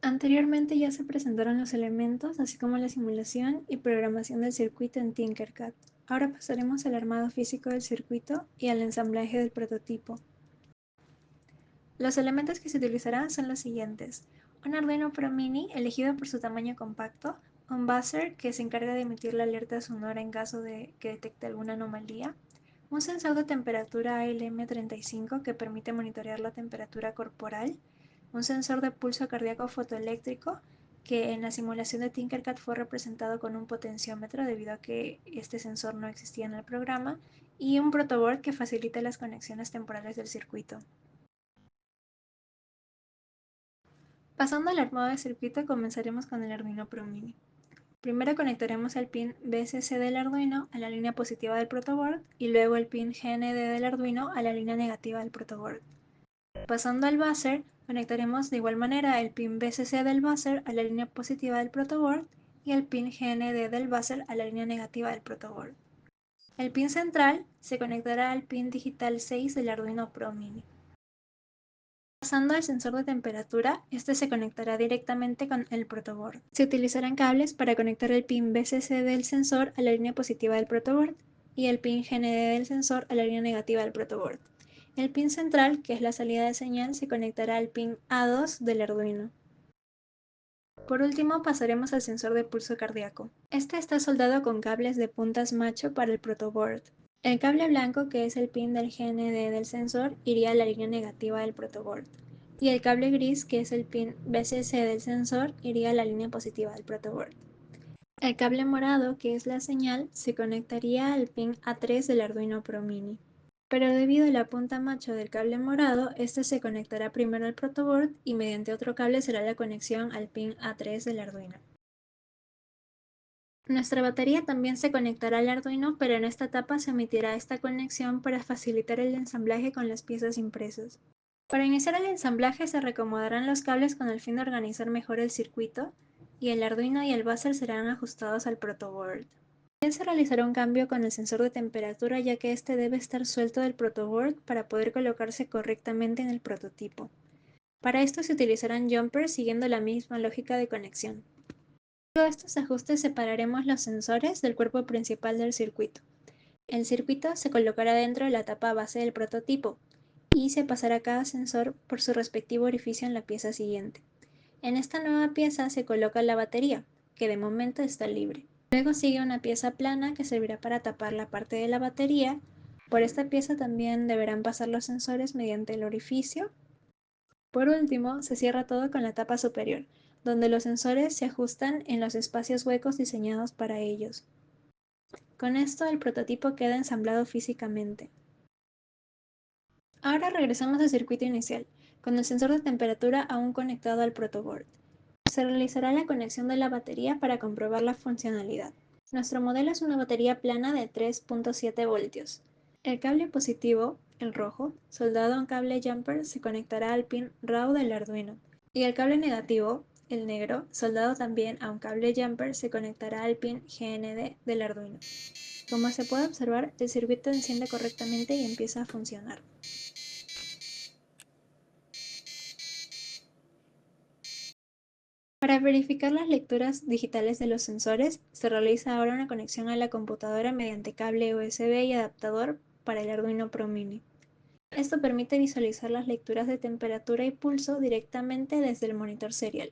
Anteriormente ya se presentaron los elementos, así como la simulación y programación del circuito en Tinkercad. Ahora pasaremos al armado físico del circuito y al ensamblaje del prototipo. Los elementos que se utilizarán son los siguientes: un Arduino Pro Mini elegido por su tamaño compacto, un buzzer que se encarga de emitir la alerta sonora en caso de que detecte alguna anomalía, un sensor de temperatura ALM35 que permite monitorear la temperatura corporal, un sensor de pulso cardíaco fotoeléctrico que en la simulación de Tinkercad fue representado con un potenciómetro debido a que este sensor no existía en el programa, y un protoboard que facilita las conexiones temporales del circuito. Pasando al armado de circuito, comenzaremos con el Arduino Pro Mini. Primero conectaremos el pin VCC del Arduino a la línea positiva del protoboard y luego el pin GND del Arduino a la línea negativa del protoboard. Pasando al buzzer, conectaremos de igual manera el pin VCC del buzzer a la línea positiva del protoboard y el pin GND del buzzer a la línea negativa del protoboard. El pin central se conectará al pin digital 6 del Arduino Pro Mini. Pasando al sensor de temperatura, este se conectará directamente con el protoboard. Se utilizarán cables para conectar el pin VCC del sensor a la línea positiva del protoboard y el pin GND del sensor a la línea negativa del protoboard. El pin central, que es la salida de señal, se conectará al pin A2 del Arduino. Por último, pasaremos al sensor de pulso cardíaco. Este está soldado con cables de puntas macho para el protoboard. El cable blanco, que es el pin del GND del sensor, iría a la línea negativa del protoboard, y el cable gris, que es el pin VCC del sensor, iría a la línea positiva del protoboard. El cable morado, que es la señal, se conectaría al pin A3 del Arduino Pro Mini. Pero debido a la punta macho del cable morado, este se conectará primero al protoboard y mediante otro cable será la conexión al pin A3 del Arduino. Nuestra batería también se conectará al Arduino, pero en esta etapa se omitirá esta conexión para facilitar el ensamblaje con las piezas impresas. Para iniciar el ensamblaje se reacomodarán los cables con el fin de organizar mejor el circuito, y el Arduino y el buzzer serán ajustados al protoboard. También se realizará un cambio con el sensor de temperatura, ya que este debe estar suelto del protoboard para poder colocarse correctamente en el prototipo. Para esto se utilizarán jumpers siguiendo la misma lógica de conexión. Luego de estos ajustes separaremos los sensores del cuerpo principal del circuito. El circuito se colocará dentro de la tapa base del prototipo y se pasará cada sensor por su respectivo orificio en la pieza siguiente. En esta nueva pieza se coloca la batería, que de momento está libre. Luego sigue una pieza plana que servirá para tapar la parte de la batería. Por esta pieza también deberán pasar los sensores mediante el orificio. Por último, se cierra todo con la tapa superior, donde los sensores se ajustan en los espacios huecos diseñados para ellos. Con esto el prototipo queda ensamblado físicamente. Ahora regresamos al circuito inicial, con el sensor de temperatura aún conectado al protoboard. Se realizará la conexión de la batería para comprobar la funcionalidad. Nuestro modelo es una batería plana de 3.7 voltios. El cable positivo, el rojo, soldado a un cable jumper, se conectará al pin RAW del Arduino, y el cable negativo, el negro, soldado también a un cable jumper, se conectará al pin GND del Arduino. Como se puede observar, el circuito enciende correctamente y empieza a funcionar. Para verificar las lecturas digitales de los sensores, se realiza ahora una conexión a la computadora mediante cable USB y adaptador para el Arduino Pro Mini. Esto permite visualizar las lecturas de temperatura y pulso directamente desde el monitor serial.